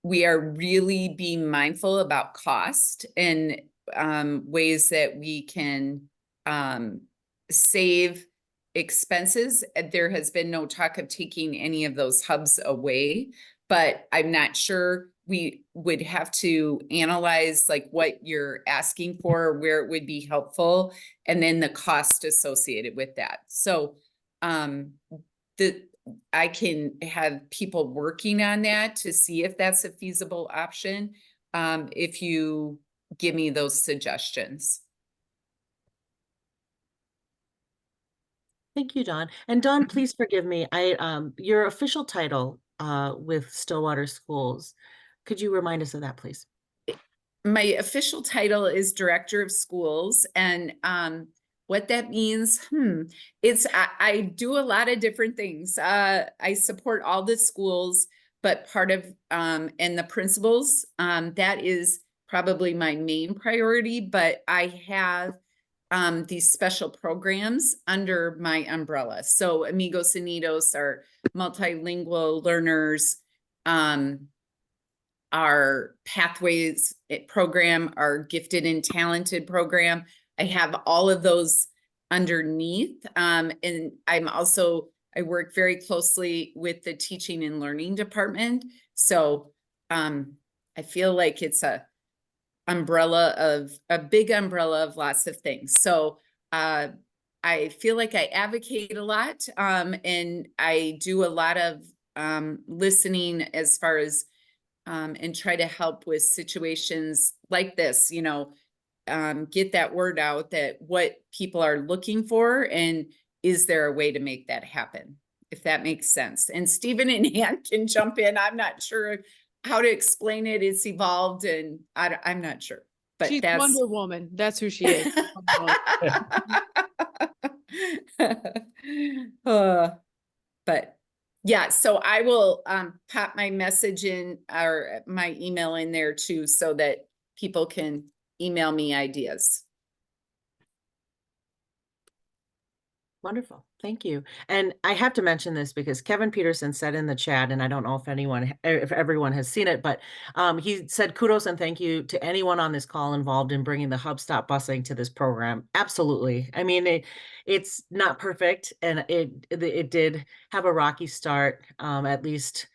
we are really being mindful about cost and ways that we can save expenses. There has been no talk of taking any of those hubs away, but I'm not sure. We would have to analyze like what you're asking for, where it would be helpful, and then the cost associated with that. So I can have people working on that to see if that's a feasible option, if you give me those suggestions. Thank you, Dawn. And Dawn, please forgive me. Your official title with Stillwater Schools, could you remind us of that, please? My official title is Director of Schools, and what that means, I do a lot of different things. I support all the schools, but part of and the principals, that is probably my main priority. But I have these special programs under my umbrella. So Amigos and Unidos are multilingual learners. Our Pathways program, our Gifted and Talented program. I have all of those underneath. And I work very closely with the teaching and learning department. So I feel like it's a big umbrella of lots of things. So I feel like I advocate a lot, and I do a lot of listening as far as and try to help with situations like this, you know, get that word out that what people are looking for, and is there a way to make that happen, if that makes sense. And Stephen and Ann can jump in. I'm not sure how to explain it. It's evolved, and I'm not sure. But She's that's Wonder Woman. That's who she is. But yeah, so I will pop my message in, or my email in there too, so that people can email me ideas. Wonderful. Thank you. And I have to mention this because Kevin Peterson said in the chat, and I don't know if everyone has seen it, but he said kudos and thank you to anyone on this call involved in bringing the Hub Stop busing to this program. Absolutely. I mean, it's not perfect, and it did have a rocky start, at least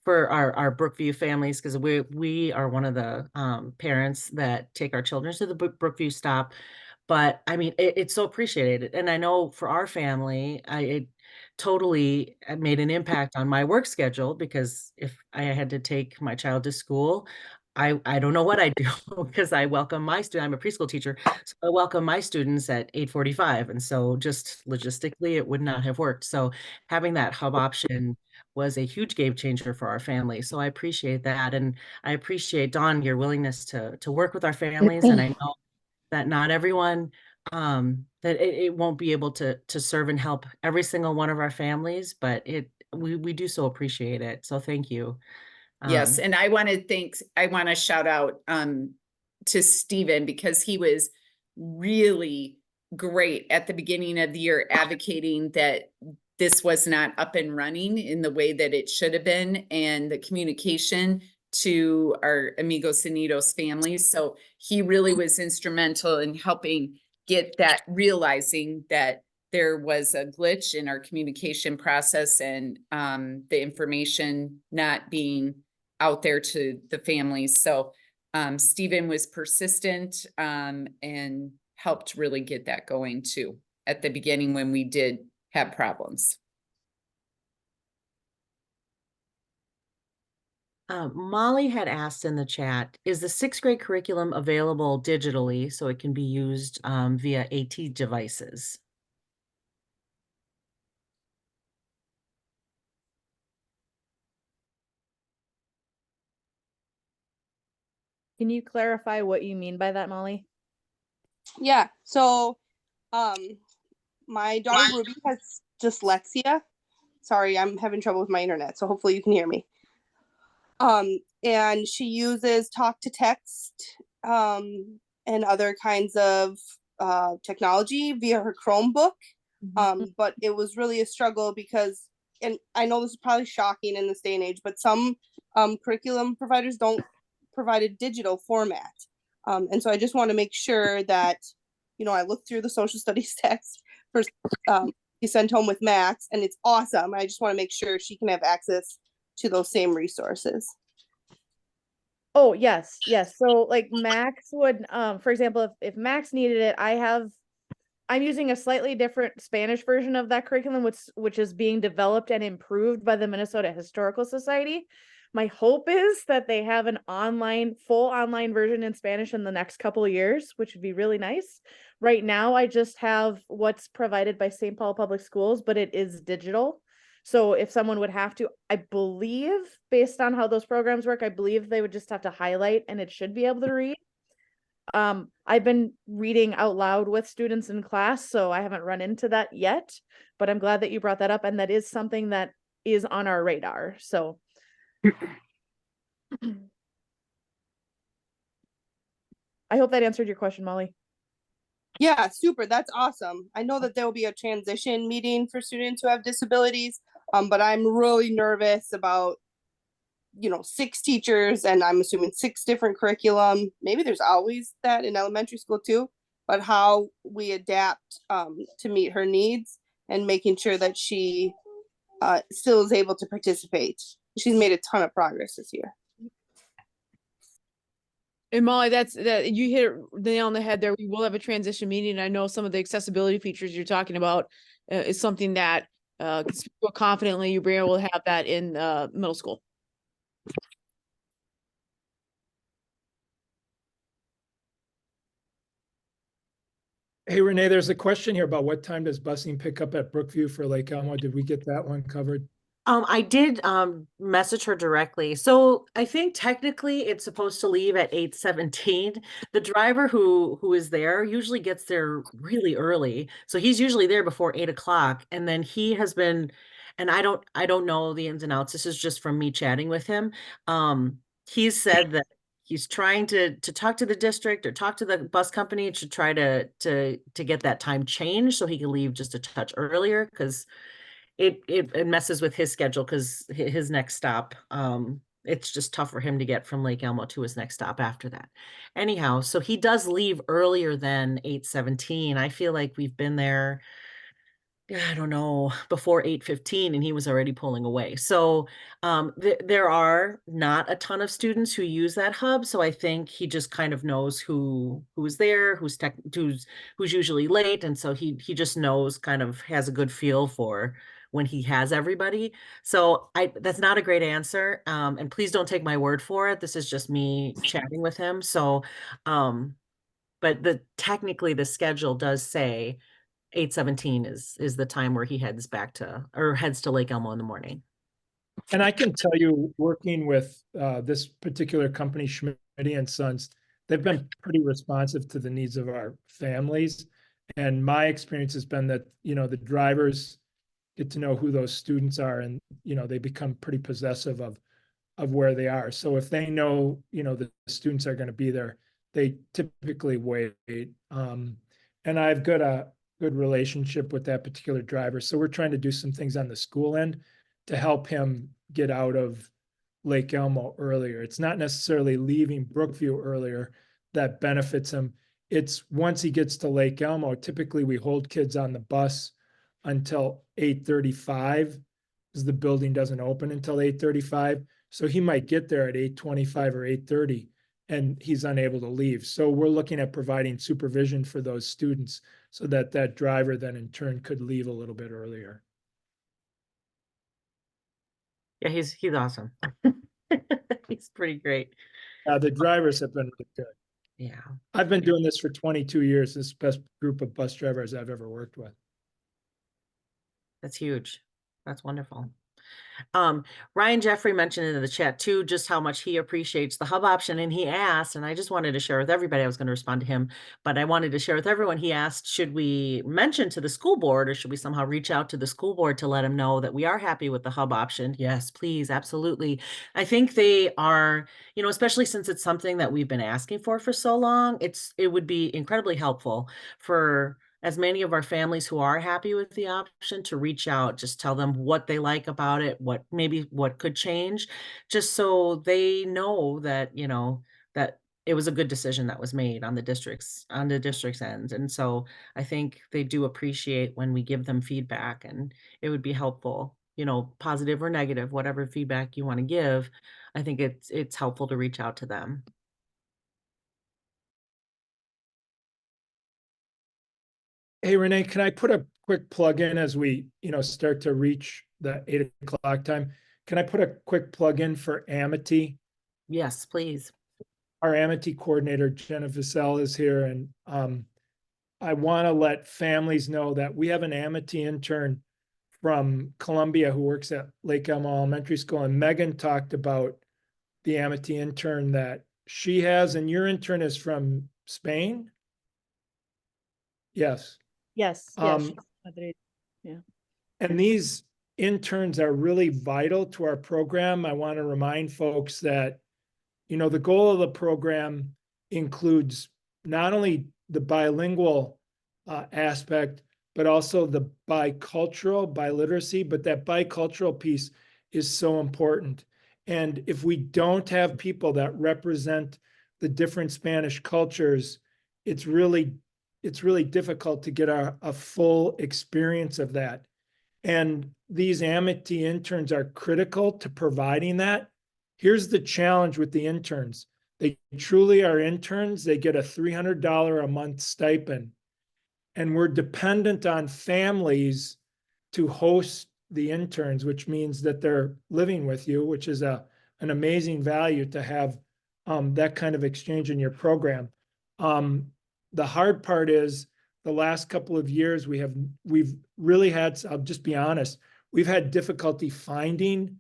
for our Brookview families, because we are one of the parents that take our children to the Brookview stop. But I mean, it's so appreciated. And I know for our family, it totally made an impact on my work schedule, because if I had to take my child to school, I don't know what I do because I welcome my student. I'm a preschool teacher, so I welcome my students at 8:45, and so just logistically, it would not have worked. So having that hub option was a huge game changer for our family. So I appreciate that, and I appreciate, Dawn, your willingness to work with our families. And I know that not everyone that it won't be able to serve and help every single one of our families, but we do so appreciate it. So thank you. Yes, and I want to shout out to Stephen, because he was really great at the beginning of the year advocating that this was not up and running in the way that it should have been, and the communication to our Amigos and Unidos families. So he really was instrumental in helping get that, realizing that there was a glitch in our communication process, and the information not being out there to the families. So Stephen was persistent and helped really get that going too at the beginning when we did have problems. Molly had asked in the chat, is the 6th grade curriculum available digitally so it can be used via AT devices? Can you clarify what you mean by that, Molly? Yeah. So, my daughter Ruby has dyslexia. Sorry, I'm having trouble with my internet, so hopefully you can hear me. And she uses talk to text, and other kinds of technology via her Chromebook. But it was really a struggle because, and I know this is probably shocking in this day and age, but some curriculum providers don't provide a digital format. And so I just want to make sure that, I looked through the social studies text for he sent home with Max, and it's awesome. I just want to make sure she can have access to those same resources. Oh, yes. So like Max would, for example, if Max needed it, I'm using a slightly different Spanish version of that curriculum, which is being developed and improved by the Minnesota Historical Society. My hope is that they have an full online version in Spanish in the next couple of years, which would be really nice. Right now, I just have what's provided by St. Paul Public Schools, but it is digital. So if someone would have to, I believe, based on how those programs work, I believe they would just have to highlight and it should be able to read. I've been reading out loud with students in class, so I haven't run into that yet, but I'm glad that you brought that up, and that is something that is on our radar. So I hope that answered your question, Molly. Yeah, super. That's awesome. I know that there will be a transition meeting for students who have disabilities, but I'm really nervous about, 6 teachers, and I'm assuming 6 different curriculum. Maybe there's always that in elementary school too, but how we adapt to meet her needs and making sure that she still is able to participate. She's made a ton of progress this year. And Molly, that you hit the nail on the head there. We will have a transition meeting. I know some of the accessibility features you're talking about is something that confidently you'll be able to have that in middle school. Hey, Renee, there's a question here about what time does busing pick up at Brookview for Lake Elmo? Did we get that one covered? I did message her directly. So I think technically it's supposed to leave at 8:17. The driver who is there usually gets there really early. So he's usually there before 8 o'clock. And then he has been, and I don't know the ins and outs. This is just from me chatting with him. He's said that he's trying to talk to the district or talk to the bus company to try to get that time changed so he can leave just a touch earlier, because it messes with his schedule, because his next stop, it's just tough for him to get from Lake Elmo to his next stop after that. Anyhow, so he does leave earlier than 8:17. I feel like we've been there, I don't know, before 8:15, and he was already pulling away. So there are not a ton of students who use that hub. So I think he just kind of knows who is there, who's usually late. And so he just knows, kind of has a good feel for when he has everybody. So that's not a great answer. And please don't take my word for it. This is just me chatting with him. So, but technically the schedule does say 8:17 is the time where he heads to Lake Elmo in the morning. And I can tell you, working with this particular company, Schmidt and Sons, they've been pretty responsive to the needs of our families. And my experience has been that, the drivers get to know who those students are, and, they become pretty possessive of where they are. So if they know, the students are going to be there, they typically wait. And I've got a good relationship with that particular driver. So we're trying to do some things on the school end to help him get out of Lake Elmo earlier. It's not necessarily leaving Brookview earlier that benefits him. It's once he gets to Lake Elmo, typically we hold kids on the bus until 8:35, because the building doesn't open until 8:35. So he might get there at 8:25 or 8:30 and he's unable to leave. So we're looking at providing supervision for those students so that that driver then in turn could leave a little bit earlier. Yeah, he's awesome. He's pretty great. The drivers have been really good. Yeah. I've been doing this for 22 years. This is the best group of bus drivers I've ever worked with. That's huge. That's wonderful. Ryan Jeffrey mentioned in the chat too, just how much he appreciates the hub option. And he asked, and I just wanted to share with everybody, I was going to respond to him, but I wanted to share with everyone. He asked, should we mention to the school board, or should we somehow reach out to the school board to let him know that we are happy with the hub option? Yes, please. Absolutely. I think they are, especially since it's something that we've been asking for so long, it would be incredibly helpful for as many of our families who are happy with the option to reach out, just tell them what they like about it, what could change, just so they know that, that it was a good decision that was made on the district's end. And so I think they do appreciate when we give them feedback, and it would be helpful, positive or negative, whatever feedback you want to give. I think it's helpful to reach out to them. Hey, Renee, can I put a quick plug in as we, start to reach the 8:00 time? Can I put a quick plug in for Amity? Yes, please. Our Amity coordinator, Jenna Vassell, is here. And I want to let families know that we have an Amity intern from Columbia who works at Lake Elmo Elementary School. And Megan talked about the Amity intern that she has. And your intern is from Spain? Yes. Yes, yes. Madrid. Yeah. And these interns are really vital to our program. I want to remind folks that, the goal of the program includes not only the bilingual aspect, but also the bicultural, biliteracy, but that bicultural piece is so important. And if we don't have people that represent the different Spanish cultures, it's really difficult to get a full experience of that. And these Amity interns are critical to providing that. Here's the challenge with the interns. They truly are interns. They get a $300 a month stipend. And we're dependent on families to host the interns, which means that they're living with you, which is an amazing value to have that kind of exchange in your program. The hard part is the last couple of years we've really had, I'll just be honest, we've had difficulty finding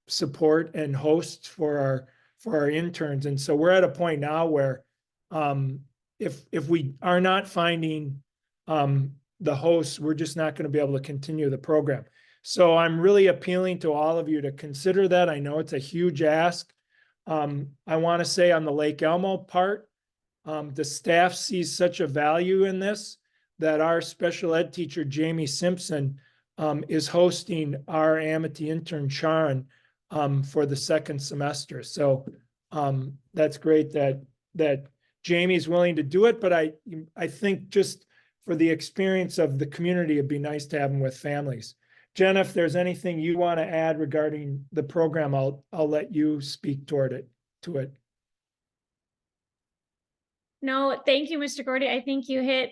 support and hosts for our interns. And so we're at a point now where if we are not finding the hosts, we're just not going to be able to continue the program. So I'm really appealing to all of you to consider that. I know it's a huge ask. I want to say on the Lake Elmo part, the staff sees such a value in this that our special ed teacher, Jamie Simpson, is hosting our Amity intern, Sharon, for the second semester. So that's great that Jamie's willing to do it, but I think just for the experience of the community, it'd be nice to have them with families. Jen, if there's anything you want to add regarding the program, I'll let you speak to it. No, thank you, Mr. Gordy. I think you hit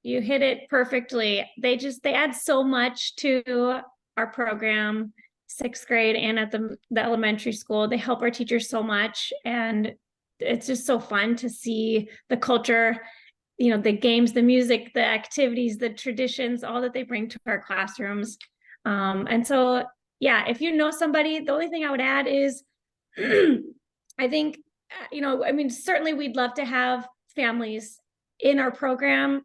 you hit it perfectly. They add so much to our program, 6th grade and at the elementary school. They help our teachers so much, and it's just so fun to see the culture, you know, the games, the music, the activities, the traditions, all that they bring to our classrooms. And so, yeah, if you know somebody, the only thing I would add is, I think, you know, I mean, certainly we'd love to have families in our program,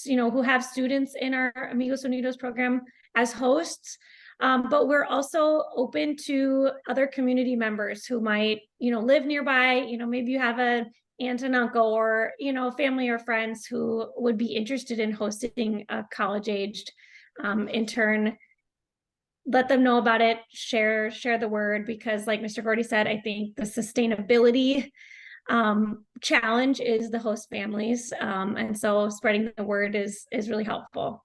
you know, who have students in our Amigos Unidos program as hosts. But we're also open to other community members who might, you know, live nearby. You know, maybe you have a aunt and uncle, or, you know, family or friends who would be interested in hosting a college-aged intern. Let them know about it, share the word, because like Mr. Gordy said, I think the sustainability challenge is the host families. And so spreading the word is really helpful.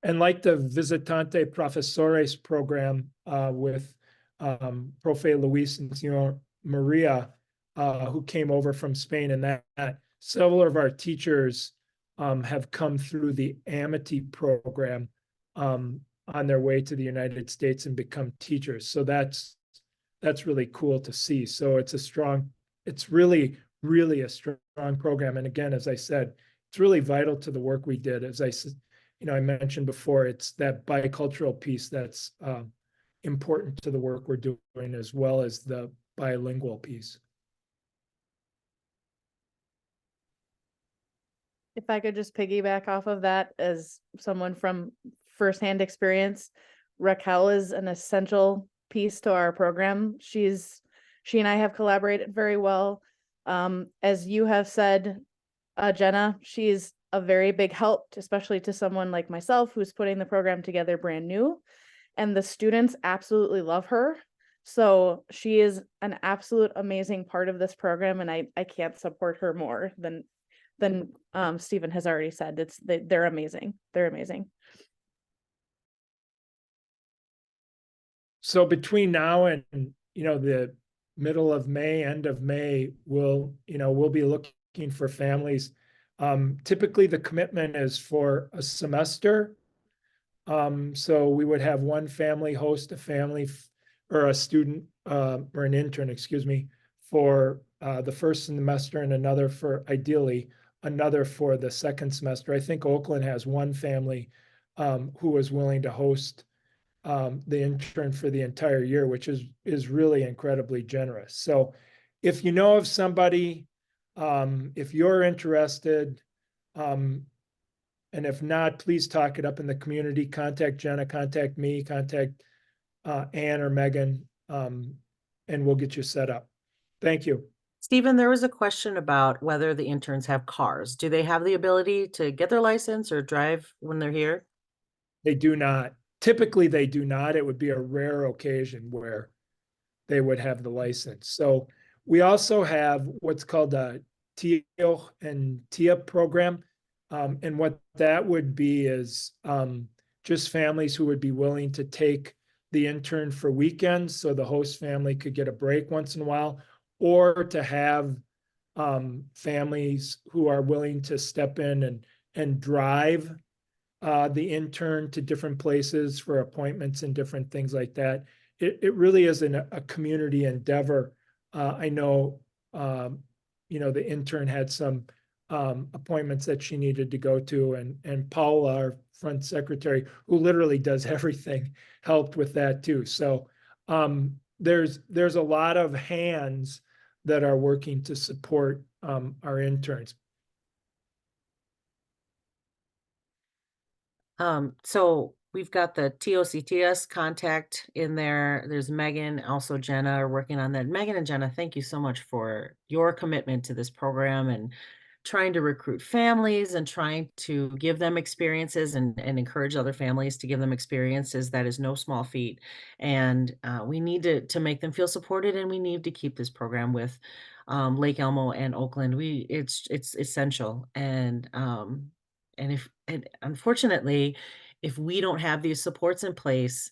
And like the Visitante Profesores program with Profe Luis and Senor Maria, who came over from Spain, and that several of our teachers have come through the Amity program on their way to the United States and become teachers. So that's really cool to see. So it's really, really a strong program. And again, as I said, it's really vital to the work we did. As I mentioned before, it's that bicultural piece that's important to the work we're doing, as well as the bilingual piece. If I could just piggyback off of that, as someone from firsthand experience, Raquel is an essential piece to our program. She and I have collaborated very well. As you have said, Jenna, she's a very big help, especially to someone like myself who's putting the program together brand new. And the students absolutely love her. So she is an absolute amazing part of this program, and I can't support her more than Stephen has already said. They're amazing. They're amazing. So between now and, the middle of May, end of May, we'll be looking for families. Typically the commitment is for a semester. So we would have one family host a family or a student or an intern, excuse me, for the first semester, and ideally another for the second semester. I think Oak-Land has one family who is willing to host the intern for the entire year, which is really incredibly generous. So if you know of somebody, if you're interested, and if not, please talk it up in the community. Contact Jenna, contact me, contact Ann or Megan, and we'll get you set up. Thank you. Stephen, there was a question about whether the interns have cars. Do they have the ability to get their license or drive when they're here? They do not. Typically, they do not. It would be a rare occasion where they would have the license. So we also have what's called a TIO and TIA program. And what that would be is just families who would be willing to take the intern for weekends, so the host family could get a break once in a while, or to have families who are willing to step in and drive the intern to different places for appointments and different things like that. It really is a community endeavor. I know, the intern had some appointments that she needed to go to, and Paula, our front secretary, who literally does everything, helped with that too. So there's a lot of hands that are working to support our interns. So we've got the TOCTS contact in there. There's Megan, also Jenna are working on that. Megan and Jenna, thank you so much for your commitment to this program and trying to recruit families and trying to give them experiences and encourage other families to give them experiences. That is no small feat. And we need to make them feel supported, and we need to keep this program with Lake Elmo and Oak-Land. It's essential. And unfortunately, if we don't have these supports in place,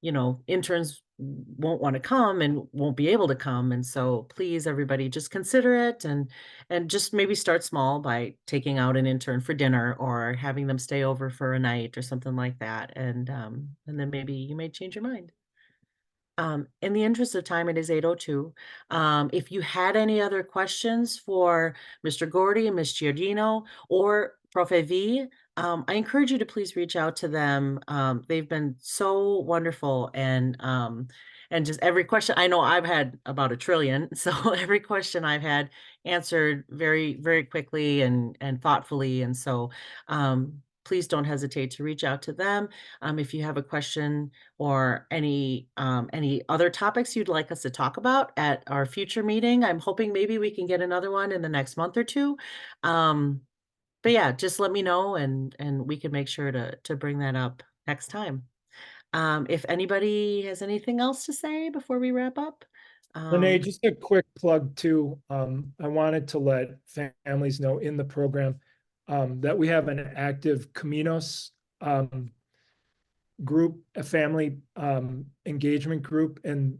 interns won't want to come and won't be able to come. And so please, everybody, just consider it and just maybe start small by taking out an intern for dinner or having them stay over for a night or something like that. And then maybe you may change your mind. In the interest of time, it is 8:02. If you had any other questions for Mr. Gordy and Ms. Giardino or Prof. V, I encourage you to please reach out to them. They've been so wonderful and just every question, I know I've had about a trillion, so every question I've had answered very, very quickly and thoughtfully. And so please don't hesitate to reach out to them if you have a question or any other topics you'd like us to talk about at our future meeting. I'm hoping maybe we can get another one in the next month or two. But yeah, just let me know and we can make sure to bring that up next time. If anybody has anything else to say before we wrap up. Renee, just a quick plug too. I wanted to let families know in the program that we have an active Caminos group, a family engagement group, and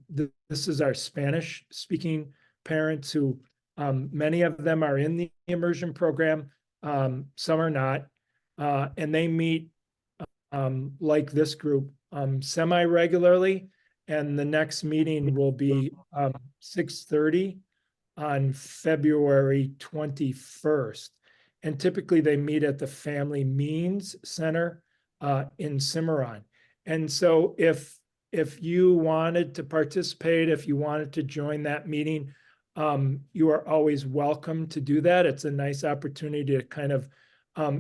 this is our Spanish speaking parents who many of them are in the immersion program, some are not, and they meet like this group semi-regularly, and the next meeting will be 6:30 on February 21st. And typically they meet at the Family Means Center in Cimarron. And so if you wanted to participate, if you wanted to join that meeting, you are always welcome to do that. It's a nice opportunity to kind of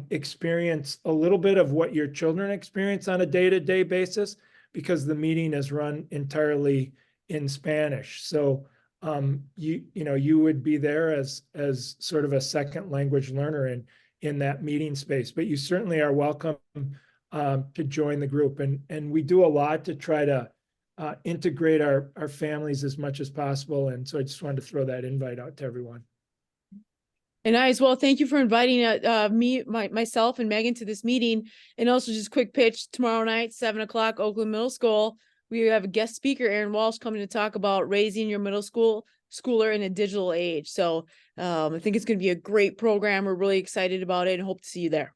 experience a little bit of what your children experience on a day-to-day basis, because the meeting is run entirely in Spanish. So you would be there as sort of a second language learner in that meeting space, but you certainly are welcome to join the group. And we do a lot to try to integrate our families as much as possible. And so I just wanted to throw that invite out to everyone. And I as well, thank you for inviting myself and Megan to this meeting. And also just quick pitch, tomorrow night, 7 o'clock, Oak-Land Middle School. We have a guest speaker, Aaron Walsh, coming to talk about raising your middle schooler in a digital age. So I think it's going to be a great program. We're really excited about it and hope to see you there.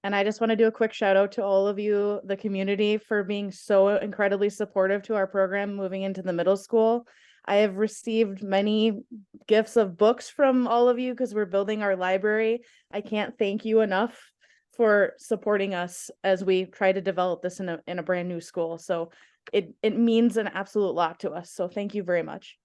And I just want to do a quick shout out to all of you, the community, for being so incredibly supportive to our program moving into the middle school. I have received many gifts of books from all of you because we're building our library. I can't thank you enough for supporting us as we try to develop this in a brand new school. So it means an absolute lot to us. So thank you very much.